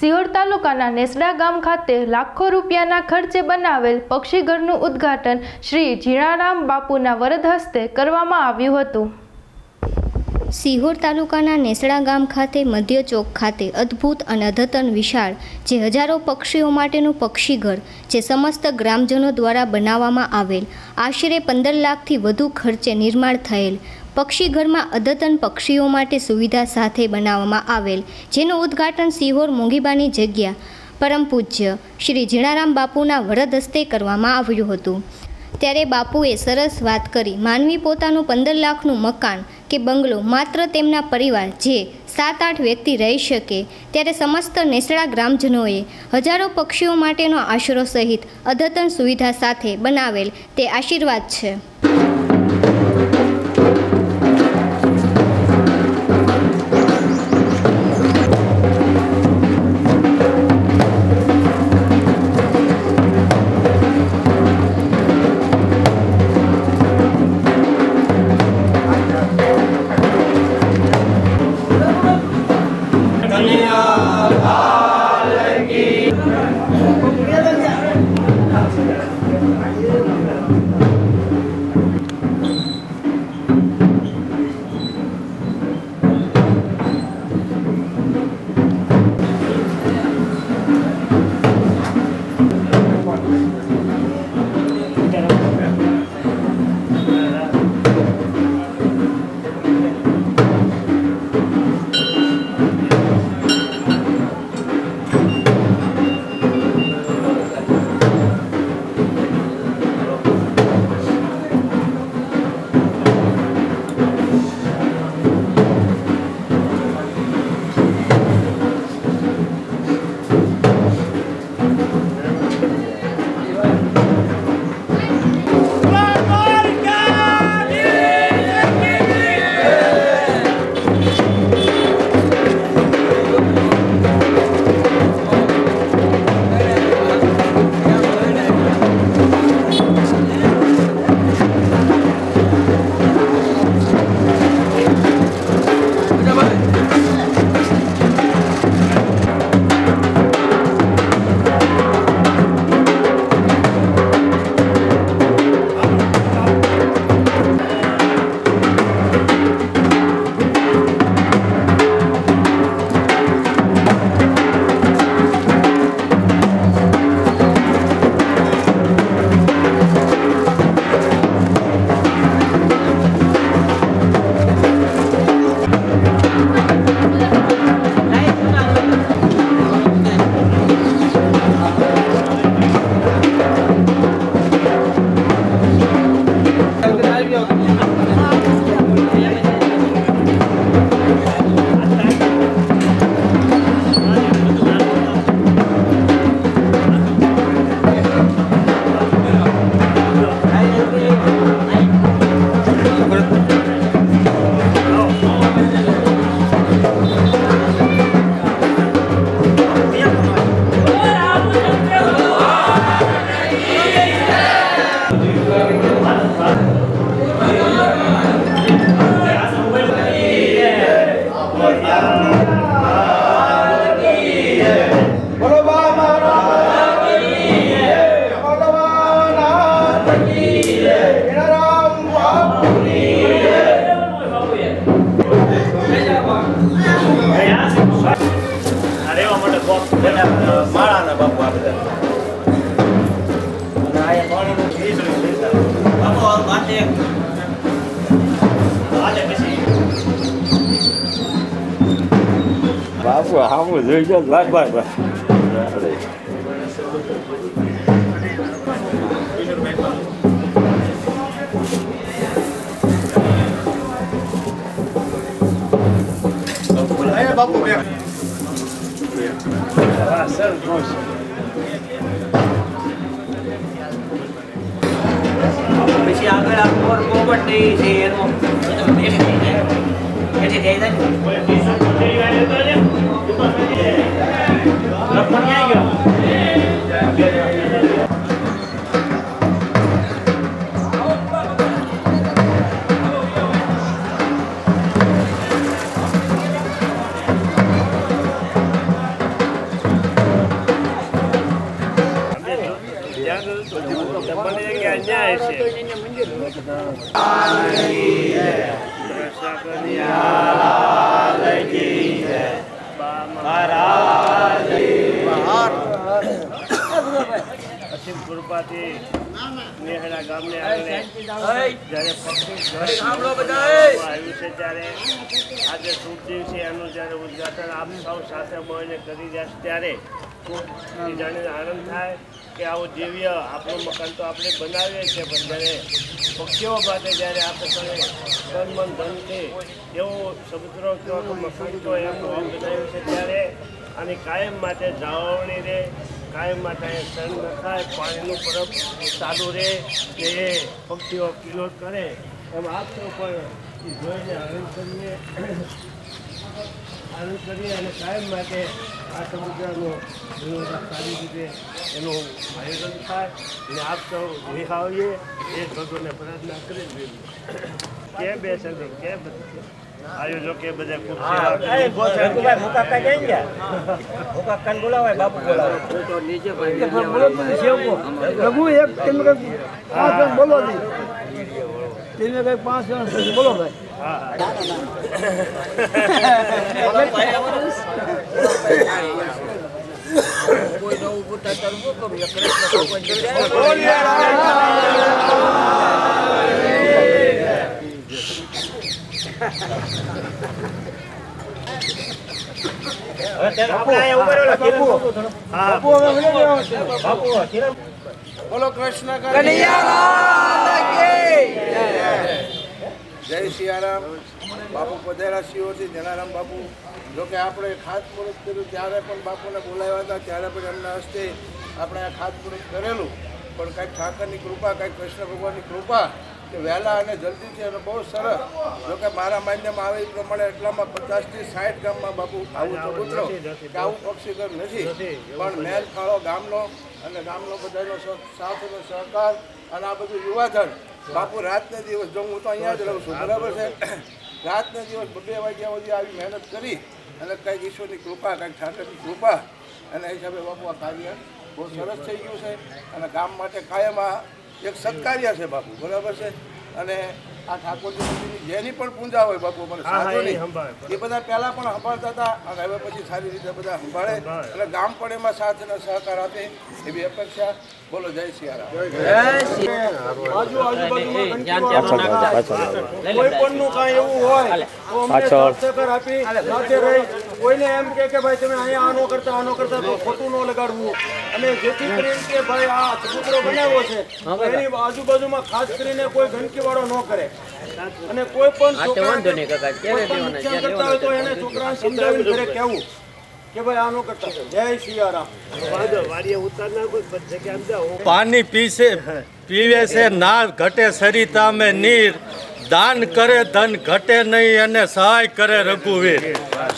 સિહોર તાલુકાના નેસડા ગામ ખાતે લાખો રૂપિયાના ખર્ચે બનાવેલ પક્ષીઘરનું ઉદ્ઘાટન શ્રી જીણારામ બાપુના વરદ હસ્તે કરવામાં આવ્યું હતું। સિહોર તાલુકાના નેસડા ગામ ખાતે મધ્ય ચોક ખાતે અદ્ભુત અને અદ્યતન વિશાળ જે હજારો પક્ષીઓ માટેનું પક્ષીઘર જે સમસ્ત ગ્રામજનો દ્વારા બનાવવામાં આવેલ આશરે 15 લાખથી વધુ ખર્ચે નિર્માણ થયેલ પક્ષીઘરમાં અદ્યતન પક્ષીઓ માટે સુવિધા સાથે બનાવવામાં આવેલ જેનું ઉદ્ઘાટન સિહોર મોંઘીબાની જગ્યા પરમ પૂજ્ય શ્રી જીણારામ બાપુના વરદ હસ્તે કરવામાં આવ્યું હતું। ત્યારે બાપુએ સરસ વાત કરી માનવી પોતાનું 15 લાખનું મકાન કે બંગલો માત્ર તેમના પરિવાર જે 7-8 વ્યક્તિ રહી શકે ત્યારે સમસ્ત નેસડા ગ્રામજનોએ હજારો પક્ષીઓ માટેનો આશરો સહિત અદ્યતન સુવિધા સાથે બનાવેલ તે આશીર્વાદ છે। બાપુ આવું જોઈ ગયો ભાઈ ભાઈ બાપુ સર પછી આગળ આ પોપટી છે એનો એથી થઈ જાય લખણ આવી ગયો અસીમ કૃપાથી નેહડા ગામને આવીને જ્યારે પક્ષી આવ્યું છે ત્યારે આજે શુભ દિવસે એનું જ્યારે ઉદ્ઘાટન આપ સૌ સાથે મળીને કરી રહ્યા ત્યારે ખૂબ જાણીને આનંદ થાય કે આવું દિવ્ય આપણું મકાન તો આપણે બનાવીએ છીએ પણ જ્યારે પક્ષીઓ માટે જ્યારે આપણે તન મન ધનથી એવું સમુદ્રો કેવા મકાન તો એમનું બનાવ્યું છે ત્યારે આની કાયમ માટે જાળવણી રહે, કાયમ માટે સણ ન થાય, પાણીનું પરબ ચાલુ રહે કે એ પક્ષીઓ કિલોટ કરે એમ આપતો પણ જોઈને આનંદ કરીએ અને કાયમ માટે આ સમુદ્રનું સારી રીતે એનું આયોજન થાય અને આપ સૌ નિહાળીએ એ ભગવાનને પ્રાર્થના કરી જ કે બેસે કે બધું આયોજકે બધા ખૂબ સેવા બોલો કૃષ્ણ કનૈયા જય સિયારામ. બાપુ પધાર્યા શિવથી જલારામ બાપુ. જોકે આપણે ખાતમુહૂર્ત કર્યું ત્યારે પણ બાપુને બોલાવ્યા હતા, ત્યારે પણ એમના હસ્તે આપણે આ ખાતમુહૂર્ત કરેલું. પણ કાંઈક ઠાકરની કૃપા, કાંઈક કૃષ્ણ ભગવાનની કૃપા કે વહેલા અને જલ્દીથી અને બહુ સરસ. જોકે મારા માન્યમાં આવે એ પ્રમાણે એટલામાં 50 થી 60 ગામમાં બાપુ આવું ચબૂતરો કે આવું પક્ષીઘર નથી. પણ મેલ ફાળો ગામનો અને ગામનો બધાનો સાથનો સહકાર અને આ બધું યુવાધન બાપુ રાતને દિવસ જો હું તો અહીંયા જ રહું છું, બરાબર છે, રાતને દિવસ 2 વાગ્યા સુધી આવી મહેનત કરી અને કંઈક ઈશ્વરની કૃપા, કંઈક ઠાકરની કૃપા અને એ હિસાબે બાપુ આ કાર્ય બહુ સરસ થઈ ગયું છે અને ગામ માટે કાયમ આ એક સત્કાર્ય છે બાપુ, બરાબર છે. અને આ ઠાકોરજીની જેની પણ પૂજા હોય બાપુ મને સાધોની એ બધા પહેલાં પણ સંભાળતા હતા અને હવે પછી સારી રીતે બધા સંભાળે અને ગામ પણ એમાં સાથ અને સહકાર આપે એવી અપેક્ષા. બોલો જય સિયારામ. કોઈ પણ કાંઈ એવું હોય તો અમને સહકાર આપી સાથે રહી. કોઈને એમ કે ભાઈ તમે અહીંયા આનો કરતા તો ખોટું ન લગાડવું અને જેથી કરીને કે ભાઈ આ ચબૂતરો બનાવ્યો છે એની આજુબાજુમાં ખાસ કરીને કોઈ ગંદકી વાળો ન કરે અને કોઈ પણ નુકસાન કરતા હોય તો એને છોકરાને સમજાવીને ઘરે કહેવું કે ભાઈ આનો કરતા. જય સિયારામ. પાણી પીવે છે ના ઘટે સરિતા મેં નીર, દાન કરે ધન ઘટે નહીં અને સહાય કરે રઘુવીર.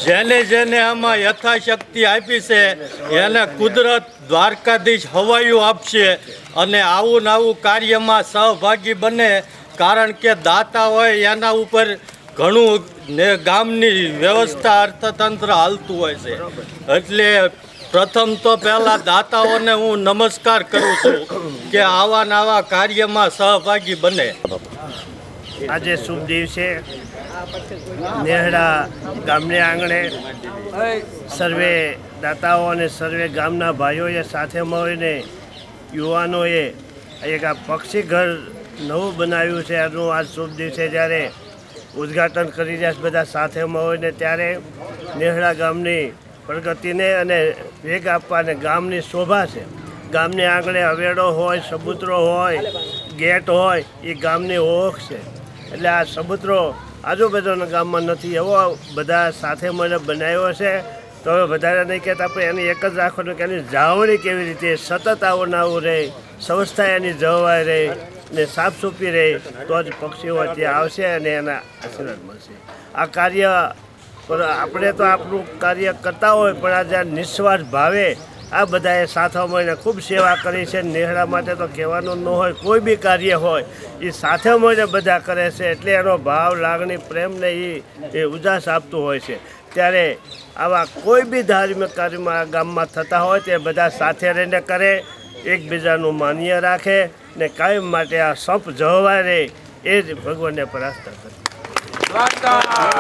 જેને જેને આમાં યથાશક્તિ આપી છે એને કુદરત દ્વારકાધીશ હવાયું આપશે અને આવું નવું કાર્યમાં સહભાગી બને. કારણ કે દાતા હોય એના ઉપર ઘણું ને ગામની વ્યવસ્થા અર્થતંત્ર હાલતું હોય છે. એટલે પ્રથમ તો પહેલાં દાતાઓને હું નમસ્કાર કરું છું કે આવા નવા કાર્યમાં સહભાગી બને. આજે શુભ દિવસે નેહડા ગામને આંગણે સર્વે દાતાઓ અને સર્વે ગામના ભાઈઓએ સાથે મળીને યુવાનોએ એક આ પક્ષી ઘર નવું બનાવ્યું છે. એનું આજ શુભ દિવસે જ્યારે ઉદ્ઘાટન કરી રહ્યા છે બધા સાથે મળીને ત્યારે નેહડા ગામની પ્રગતિને અને વેગ આપવાને ગામની શોભા છે. ગામને આંગણે હવેડો હોય, ચબૂતરો હોય, ગેટ હોય એ ગામની ઓળખ છે. એટલે આ ચબૂતરો આજુબાજુના ગામમાં નથી, એવો બધા સાથે મળીને બનાવ્યો છે. તો હવે વધારે નહીં કહેતા આપણે એની એક જ રાખવાનું કે એની જાળવણી કેવી રીતે સતત આવું રહે, સંસ્થા એની જળવાઈ રહે ને સાફસૂફી રહે તો જ પક્ષીઓ ત્યાં આવશે અને એના આશીર્વાદ મળશે. આ કાર્ય આપણે તો આપણું કાર્ય કરતા હોય પણ આજે નિસ્વાર્થ ભાવે આ બધાએ સાથે મળીને ખૂબ સેવા કરી છે. નેહડા માટે તો કહેવાનું ન હોય, કોઈ બી કાર્ય હોય એ સાથે મળીને બધા કરે છે એટલે એનો ભાવ, લાગણી, પ્રેમને એ ઉજાસ આપતું હોય છે. ત્યારે આવા કોઈ બી ધાર્મિક કાર્યમાં ગામમાં થતા હોય તે બધા સાથે રહીને કરે, એકબીજાનું માન્ય રાખે ને કાયમ માટે આ સંપ જળવાય રહે એ જ ભગવાનને પ્રાર્થના કરે. માતા